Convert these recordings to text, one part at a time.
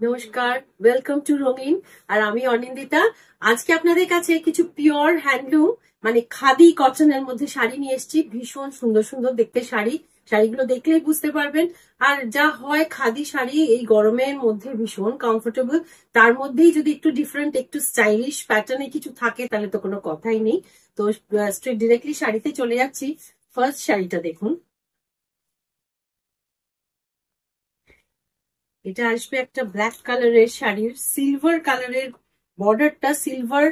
নমস্কার, welcome to রঙিন। আর আমি অনিন্দিতা। আজকে আপনাদের কাছে কিছু পিওর হ্যান্ডলুম মানে খাদি কটনের মধ্যে শাড়ি নিয়ে এসেছি। ভীষণ সুন্দর সুন্দর দেখতে শাড়ি, শাড়িগুলো দেখলেই বুঝতে পারবেন। আর যা হয় খাদি শাড়ি এই গরমের মধ্যে ভীষণ কমফোর্টেবল, তার মধ্যেই যদি একটু ডিফারেন্ট একটু স্টাইলিশ প্যাটার্নে কিছু থাকে তাহলে তো কোনো কথাই নেই। তো স্ট্রেট ডিরেক্টলি শাড়িতে চলে যাচ্ছি। ফার্স্ট শাড়িটা দেখুন, এটা আসবে একটা ব্ল্যাক কালারের শাড়ির, সিলভার কালারের বর্ডারটা সিলভার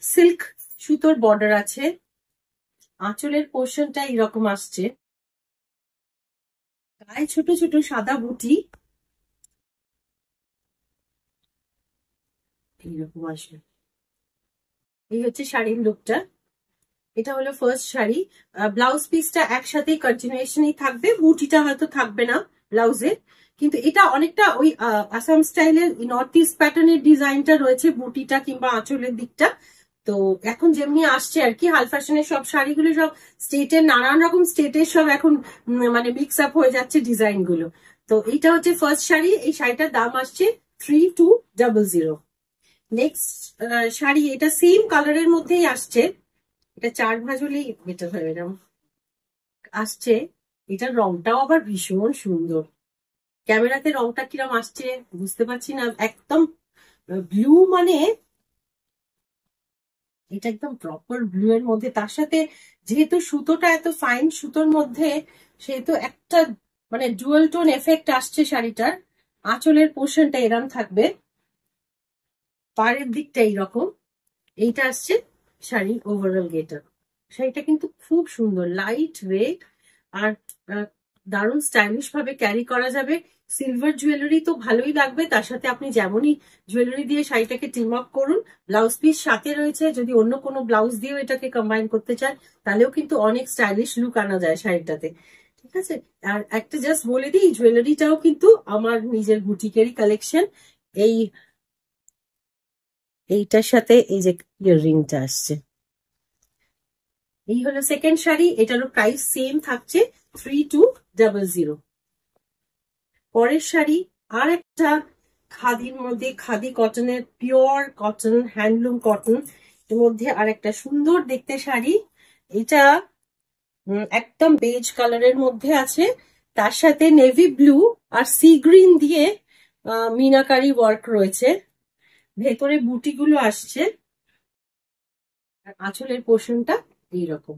সিল্ক সুতোর বর্ডার আছে। আঁচলের পোর্শনটা এরকম আসছে, গায়ে ছোট ছোট সাদা বুটি এইরকম আসবে। এই হচ্ছে শাড়ির লুকটা। এটা হলো ফার্স্ট শাড়ি। ব্লাউজ পিসটা একসাথেই কন্টিনিউশনই থাকবে, বুটিটা হয়তো থাকবে না ব্লাউজে, কিন্তু এটা অনেকটা ওই আসাম স্টাইলের নর্থ ইস্ট প্যাটার্নের ডিজাইনটা রয়েছে বুটিটা কিংবা আঁচলের দিকটা। তো এখন যেমনি আসছে আর কি, হাল ফ্যাশনের সব শাড়িগুলো সব স্টেটের নানান রকম স্টেটের সব এখন মানে মিক্স আপ হয়ে যাচ্ছে ডিজাইন গুলো। তো এইটা হচ্ছে ফার্স্ট শাড়ি। এই শাড়িটার দাম আসছে 3200। নেক্সট শাড়ি, এটা সেম কালারের মধ্যেই আসছে, এটা 4 ভাঁজ হলেই বেটার হয় এরকম আসছে। এটার রংটাও আবার ভীষণ সুন্দর। ক্যামেরাতে রংটা কিরম আসছে বুঝতে পারছি না, একদম ব্লু, মানে এটা একদম প্রপার ব্লু এর মধ্যে, তার সাথে যেহেতু সুতোটা এত ফাইন সুতোর মধ্যে, সেহেতু একটা মানে ডুয়াল টোন এফেক্ট আসছে শাড়িটার। আঁচলের পোর্শনটা এরম থাকবে, পাড়ের দিকটা এইরকম। এইটা আসছে শাড়ি ওভারঅল গেটআপ। শাড়িটা কিন্তু খুব সুন্দর, লাইট ওয়েট আর দারুণ স্টাইলিশ ভাবে ক্যারি করা যাবে। সিলভার জুয়েলারি তো ভালোই লাগবে, তার সাথে আপনি যেমনই জুয়েলারি দিয়ে শাড়িটাকে টিম আপ করুন। ব্লাউজ পিস সাথে রয়েছে, যদি অন্য কোনো ব্লাউজ দিয়েও এটাকে কম্বাইন করতে চান তাহলেও কিন্তু অনেক স্টাইলিশ লুক আনা যায় শাড়িটাতে। ঠিক আছে, আর একটা জাস্ট বলে দিই, জুয়েলারিটাও কিন্তু আমার নিজের বুটিকেরই কালেকশন। এইটার সাথে এই যে ইয়াররিংটা আসছে। এই হলো সেকেন্ড শাড়ি, এটারও প্রাইস সেম থাকছে 3200। পরের শাড়ি আর একটা খাদির মধ্যে, খাদি কটনের, পিওর কটন, হ্যান্ডলুম কটন এর মধ্যে আর একটা সুন্দর দেখতে শাড়ি। এটা একদম বেজ কালারের মধ্যে আছে, তার সাথে নেভি ব্লু আর সি গ্রিন দিয়ে মিনাকারি ওয়ার্ক রয়েছে। ভেতরে বুটিগুলো আসছে, আর আঁচলের পোর্শনটা এইরকম।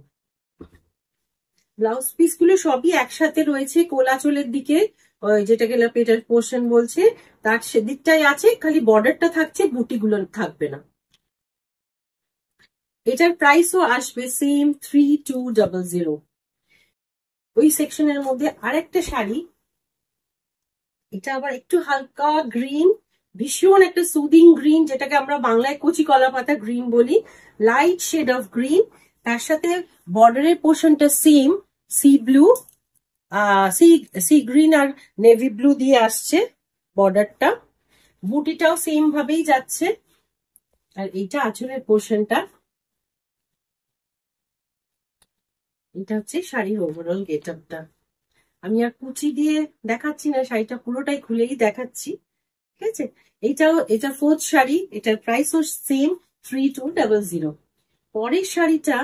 ব্লাউজ পিস গুলো সবই একসাথে রয়েছে, কোলাচলের দিকে যেটাকে পেটের পোর্শন বলছে তার সেদিকটাই আছে, খালি বর্ডারটা থাকছে, বুটিগুলো থাকবে না। এটার প্রাইসও আসবে সেম 3200। ওই সেকশনের মধ্যে আরেকটা শাড়ি, এটা আবার একটু হালকা গ্রিন, ভীষণ একটা সুদিং গ্রিন, যেটাকে আমরা বাংলায় কচি কলা পাতা গ্রিন বলি, লাইট শেড অফ গ্রিন। তার সাথে বর্ডারের পোর্শনটা same sea blue, sea green আর নেভি ব্লু দিয়ে আসছে বর্ডারটা। বুটিটাও সেম ভাবেই যাচ্ছে, আর এইটা আঁচলের পোর্শনটা। এটা হচ্ছে শাড়ির ওভারঅল গেটআপটা। আমি আর কুচি দিয়ে দেখাচ্ছি না, শাড়িটা পুরোটাই খুলেই দেখাচ্ছি। ঠিক আছে, এটা ফোর্থ শাড়ি, এটার প্রাইসও সেম 3200। পরের শাড়িটা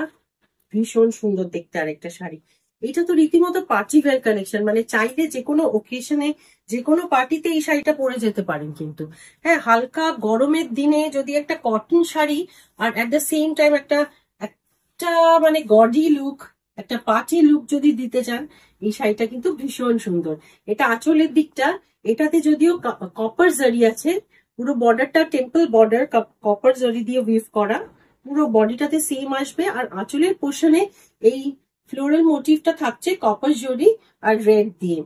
ভীষণ সুন্দর দেখতে আরেকটা শাড়ি। এটা তো রীতিমতো পার্টি ওয়্যার কালেকশন, মানে চাইলে যে কোনো ওকেশনে যে কোনো পার্টিতে এই শাড়িটা পরে যেতে পারেন। কিন্তু হ্যাঁ, হালকা গরমের দিনে যদি একটা কটন শাড়ি আর অ্যাট দ্য সেম টাইম একটা একটা মানে গডি লুক, একটা পার্টি লুক যদি দিতে চান, এই শাড়িটা কিন্তু ভীষণ সুন্দর। এটা আঁচলের দিকটা, এটাতে যদিও কপার জারি আছে, পুরো বর্ডারটা টেম্পল বর্ডার কপার জারি দিয়ে উইভ করা, পুরো বডিটাতে সেম আসবে। আর আঁচলের পোর্শনে এই ফ্লোরাল মোটিভটা থাকছে কপার জরি আর রেড দিয়ে।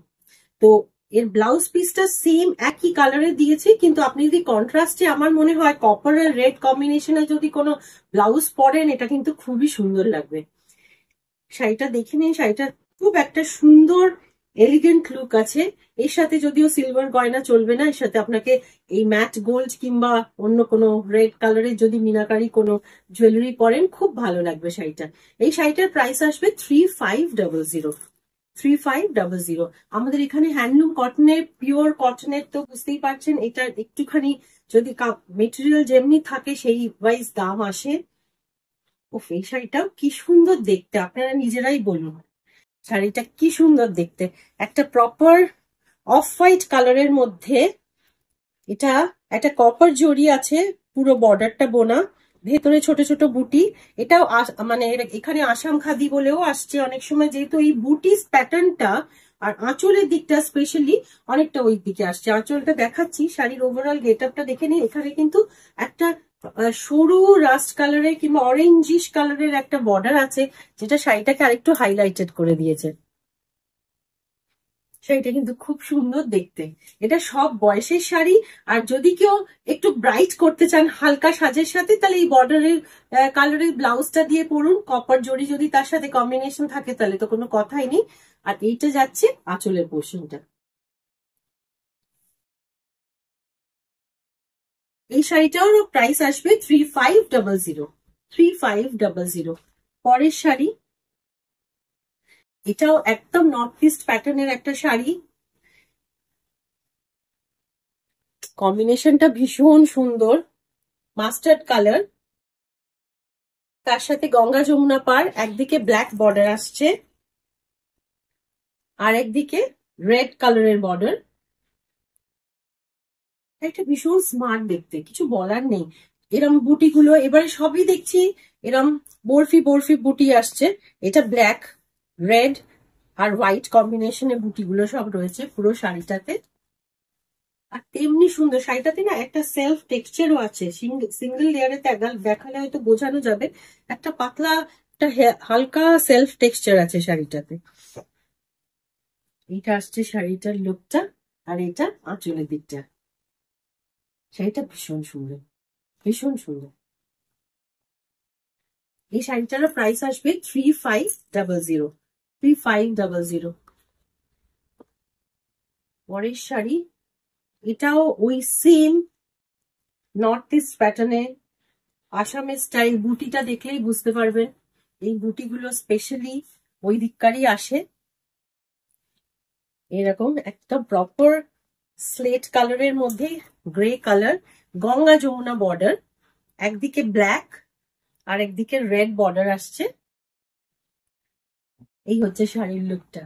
তো এর ব্লাউজ পিসটা সেম একই কালারে দিয়েছে, কিন্তু আপনি যদি কন্ট্রাস্টে, আমার মনে হয় কপার আর রেড কম্বিনেশনে যদি কোনো ব্লাউজ পরেন, এটা কিন্তু খুবই সুন্দর লাগবে। শাড়িটা দেখে নিন, শাড়িটা খুব একটা সুন্দর এলিগেন্ট লুক আছে। এর সাথে যদিও সিলভার গয়না চলবে না, এর সাথে আপনাকে এই ম্যাট গোল্ড কিংবা অন্য কোনো রেড কালারের যদি মিনাকারি কোনো জুয়েলারি পরেন, খুব ভালো লাগবে শাড়িটা। এই শাড়িটার প্রাইস আসবে 3500। 3500। আমাদের এখানে হ্যান্ডলুম কটনের, পিওর কটনের তো বুঝতেই পারছেন, এটা একটুখানি যদি মেটেরিয়াল যেমনি থাকে সেই ওয়াইজ দাম আসে। ও এই শাড়িটা কি সুন্দর দেখতে, আপনারা নিজেরাই বলুন শাড়িটা কি সুন্দর দেখতে। একটা প্রপার অফ হোয়াইট কালারের মধ্যে, এটা একটা কপার জড়ি আছে, পুরো বর্ডারটা বোনা, ভেতরে ছোট ছোট বুটি। এটাও মানে এখানে আসাম খাদি বলেও আসছে অনেক সময়, যেহেতু এই বুটিস প্যাটার্নটা আর আঁচলের দিকটা স্পেশালি অনেকটা ওই দিকে আসছে। আঁচলটা দেখাচ্ছি, শাড়ির ওভারঅল গেট আপটা দেখে নিই। এখানে কিন্তু একটা সরু রাস্ট কালারের কিংবা অরেঞ্জিশ কালারের একটা বর্ডার আছে, যেটা শাড়িটাকে আরেকটু হাইলাইটেড করে দিয়েছে। শাড়িটা কিন্তু খুব সুন্দর দেখতে। এটা সব বয়সের শাড়ি, আর যদি কেউ একটু ব্রাইট করতে চান হালকা সাজের সাথে, তাহলে এই বর্ডারের কালারের ব্লাউজটা দিয়ে পরুন। কপার জড়ি যদি তার সাথে কম্বিনেশন থাকে তাহলে তো কোনো কথাই নেই। আর এইটা যাচ্ছে আঁচলের পোর্শনটা। এই শাড়িটার প্রাইস আসবে 3500। 3500। পরের শাড়ি, এটাও একদম নর্থ ইস্ট প্যাটার্নের একটা শাড়ি। কম্বিনেশনটা ভীষণ সুন্দর, মাস্টার্ড কালার, তার সাথে গঙ্গা যমুনা পার, একদিকে ব্ল্যাক বর্ডার আসছে আর একদিকে রেড কালারের বর্ডার। একটা ভীষণ স্মার্ট দেখতে, কিছু বলার নেই। এরম বুটিগুলো এবারে সবই দেখছি এরম বরফি বরফি বুটি আসছে। এটা ব্ল্যাক, রেড আর হোয়াইট কম্বিনেশনে বুটিগুলো সব রয়েছে পুরো শাড়িটাতে। আর তেমনি সুন্দর শাড়িটাতে না একটা সেলফ টেক্সচারও আছে, সিঙ্গেল লেয়ারে দেখালে হয়তো বোঝানো যাবে। একটা পাতলা, একটা হালকা সেলফ টেক্সচার আছে শাড়িটাতে। এইটা আসছে শাড়িটার লুকটা, আর এটা আঁচলের দিকটা। শাড়িটা ভীষণ সুন্দর, ভীষণ সুন্দর। এই শাড়িটার প্রাইস আসবে 3500। 3500। পরের শাড়ি, এটাও ওই সেম নর্থ ইস্ট প্যাটার্নে আসামের স্টাইল। বুটিটা দেখলেই বুঝতে পারবেন এই বুটিগুলো স্পেশালি ওই দিককারই আসে। এরকম একটা প্রপার স্লেট কালারের মধ্যে grey colour, Ganga Yamuna border, একদিকে ব্ল্যাক আর একদিকে রেড বর্ডার আসছে। এই হচ্ছে শাড়ির লুকটা।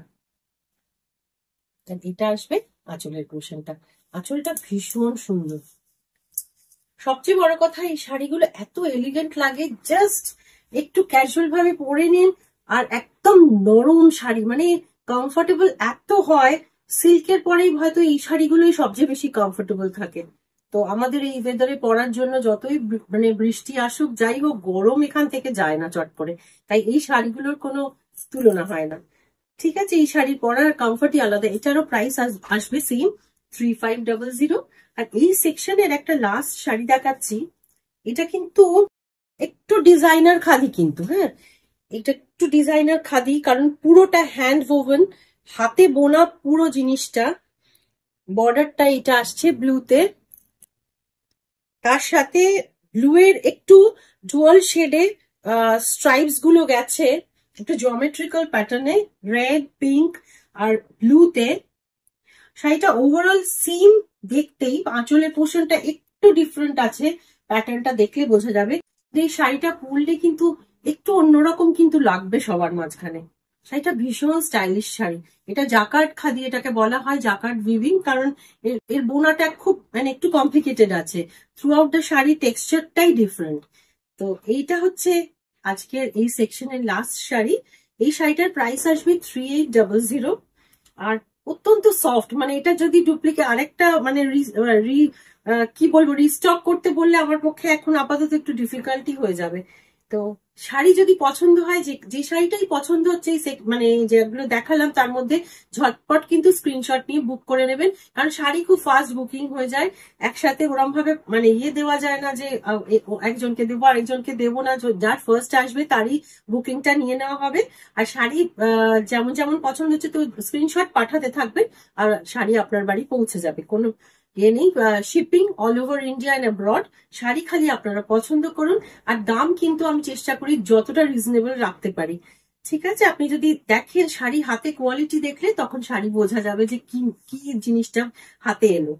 এটা আসবে আঁচলের পোর্শনটা। আঁচলটা ভীষণ সুন্দর। সবচেয়ে বড় কথা, এই শাড়িগুলো এত এলিগেন্ট লাগে, জাস্ট একটু ক্যাজুয়াল ভাবে পরে নিন। আর একদম নরম শাড়ি, মানে কমফোর্টেবল এত হয়। সিল্কের পরেই হয়তো এই শাড়িগুলোই সবচেয়ে বেশি কমফোর্টেবল থাকে। তো আমাদের এই ওয়েদারে পরার জন্য যতই মানে বৃষ্টি আসুক যাই হোক, গরম এখান থেকে যায় না চট করে। তাই এই শাড়িগুলোর কোনো তুলনা হয় না। ঠিক আছে, এই শাড়ি পরার কমফোর্টই আলাদা। এটারও প্রাইস আসবে সেম 3500। আর এই সেকশনের একটা লাস্ট শাড়ি দেখাচ্ছি। এটা কিন্তু একটু ডিজাইনার খাদি, কিন্তু হ্যাঁ এটা একটু ডিজাইনার খাদি, কারণ পুরোটা হ্যান্ড ওভেন, হাতে বোনা পুরো জিনিসটা। বর্ডারটা এটা আসছে ব্লুতে, তার সাথে ব্লু এর একটু ডুয়াল শেডে স্ট্রাইপস গুলো গেছে, একটু জিওমেট্রিক্যাল প্যাটার্নে, রেড, পিঙ্ক আর ব্লুতে। শাড়িটা ওভারঅল সেম দেখতেই, আঁচলের পোর্শনটা একটু ডিফারেন্ট আছে, প্যাটার্নটা দেখলে বোঝা যাবে। এই শাড়িটা পরলে কিন্তু একটু অন্যরকম কিন্তু লাগবে সবার মাঝখানে। শাড়িটা ভীষণ স্টাইলিশ শাড়ি। এটা জাকার্ড খাদি এটাকে বলা হয়, জাকার্ড উইভিং, কারণ এর বোনাটা খুব মানে একটু কমপ্লিকেটেড আছে। থ্রু আউট দ্য শাড়ি টেক্সচারটাই ডিফারেন্ট। তো এইটা হচ্ছে আজকের এই সেকশনের লাস্ট শাড়ি। এই শাড়িটার প্রাইস আসবে 3800। আর অত্যন্ত সফট, মানে এটা যদি ডুপ্লিকেট আরেকটা মানে কি বলবো রিস্টক করতে বললে আমার পক্ষে এখন আপাতত একটু ডিফিকাল্টি হয়ে যাবে। তো শাড়ি যদি পছন্দ হয়, যে শাড়িটাই পছন্দ হচ্ছে মানে যেগুলো দেখালাম তার মধ্যে, ঝটপট কিন্তু স্ক্রিনশট নিয়ে বুক করে নেবেন। কারণ শাড়ি খুব ফাস্ট বুকিং হয়ে যায়, একসাথে ওরম ভাবে মানে দেওয়া যায় না যে একজনকে দেবো আরেকজনকে দেবো না। যার ফার্স্ট আসবে তারই বুকিংটা নিয়ে নেওয়া হবে। আর শাড়ি যেমন যেমন পছন্দ হচ্ছে তো স্ক্রিনশট পাঠাতে থাকবেন, আর শাড়ি আপনার বাড়ি পৌঁছে যাবে। কোনো নেই, shipping all over India and abroad. Sari খালি আপনারা পছন্দ করুন, আর দাম কিন্তু আমি চেষ্টা করি যতটা রিজনেবল রাখতে পারি। ঠিক আছে, আপনি যদি দেখেন শাড়ি হাতে কোয়ালিটি দেখলে তখন শাড়ি বোঝা যাবে যে কি কি জিনিসটা হাতে এলো।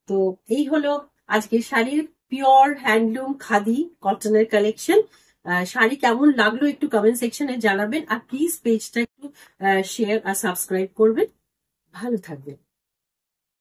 তো এই হলো আজকে শাড়ির পিওর হ্যান্ডলুম খাদি কটনের কালেকশন। শাড়ি কেমন লাগলো একটু কমেন্ট সেকশনে জানাবেন, আর প্লিজ পেজটা একটু শেয়ার আর সাবস্ক্রাইব করবেন। ভালো থাকবেন।